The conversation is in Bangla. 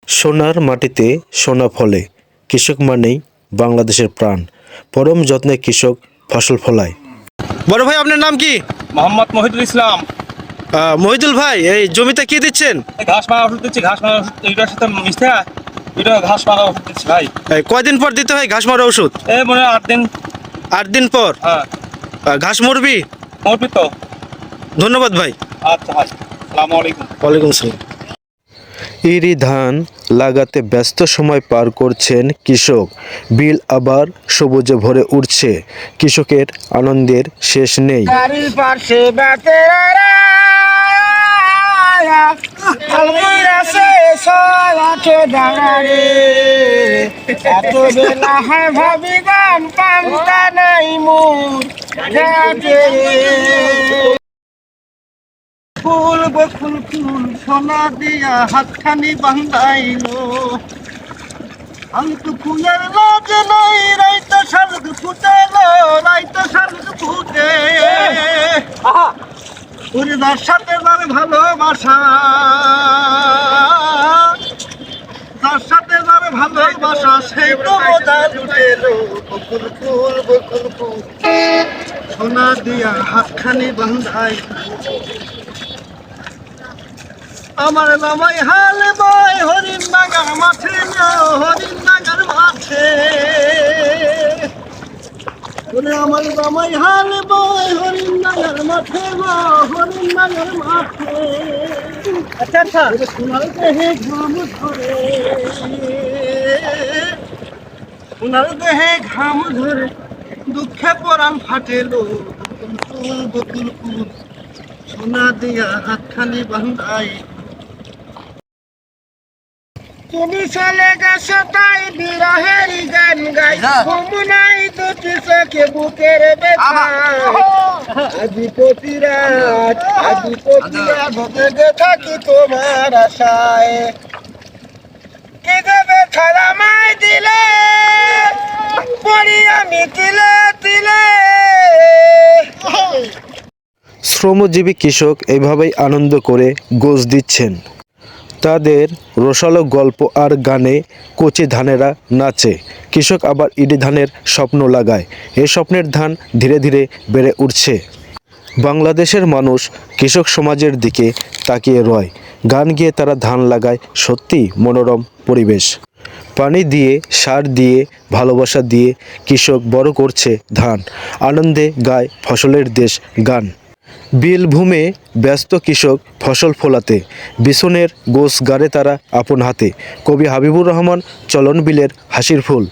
সোনার মাটিতে সোনা ফলে, কৃষক মানেই বাংলাদেশের প্রাণ। পরম যত্নে কৃষক ফসল ফলায়। বড় ভাই, আপনার নাম কি? মোহাম্মদ মহিদুল ইসলাম। মহিদুল ভাই, এই জমিতে কি দিচ্ছেন? ঘাস মারা ওষুধ দিচ্ছি। ঘাস মারা ওষুধ এটার সাথে মিশতে এটা ঘাস মারা ওষুধ দিচ্ছি ভাই। কয়দিন পর দিতে হয় ঘাস মারা ওষুধ? এই মনে হয় 8 দিন। 8 দিন পর? হ্যাঁ। ঘাস মরবি? মরবি তো। ধন্যবাদ ভাই। আচ্ছা ভাই, আসসালামু আলাইকুম। ওয়ালাইকুম আসসালাম। ইরি ধান লাগাতে ব্যস্ত সময় পার করছেন কৃষক। বিল আবার সবুজে ভরে উঠছে, কৃষকের আনন্দের শেষ নেই। বাড়ির পাশে বেতেরা আছে সরাতে দাঁড়ারে এত বেলা হয় ভাবি গান পান্তা নাই মোর রাতে ফুল বকুল ফুল সোনা দিয়া হাতখানি বান্ধাইলো আন্ত ফুলের লাজ নাই রাইতে শালুক ফুটেলো রাইতে শালুক ফুটে ওরে যার সাথে যার ভালোবাসা যার সাথে যার ভালোবাসা সেই তো মজা লুটেলো বকুল ফুল সোনা দিয়া হাতখানি বান্ধাই আমার জামাই হাল বয় হরিণ নাগার মাঠে হরিণ নাগার মাঠে আমার জামাই হাল বয় হরিণ নাগার মাঠে হরিণ নাগার মাঠে আচ্ছা সোনার দেহে ঘাম ধরে সোনার দেহে ঘাম ধরে দুঃখে পরাণ ফাটেলো বকুল ফুল সোনা দিয়া হাতখানি বান্ধাই তুমি চলে গেছো তাই বিরহের গান গাই ঘুমনাই দুটি চোখে বুকের ব্যথা আজি প্রতিরাত ভেবে থাকি তোমার আশায় কি দেবে ছাড়া মাই দিলে পড়ি আমি তিলে তিলে। শ্রমজীবী কৃষক এইভাবেই আনন্দ করে গোছ দিচ্ছেন। তাদের রসালো গল্প আর গানে কচি ধানেরা নাচে। কৃষক আবার ইরি ধানের স্বপ্ন লাগায়। এই স্বপ্নের ধান ধীরে ধীরে বেড়ে উঠছে। বাংলাদেশের মানুষ কৃষক সমাজের দিকে তাকিয়ে রয়। গান গেয়ে তারা ধান লাগায়। সত্যি মনোরম পরিবেশ। পানি দিয়ে, সার দিয়ে, ভালোবাসা দিয়ে কৃষক বড় করছে ধান। আনন্দে গায় ফসলের দেশ গান। বিলভূমে ব্যস্ত কৃষক ফসল ফলাতে, বিছনের গোছ গাড়ে তারা আপন হাতে। কবি হাবিবুর রহমান, চলন বিলের হাসির ফুল।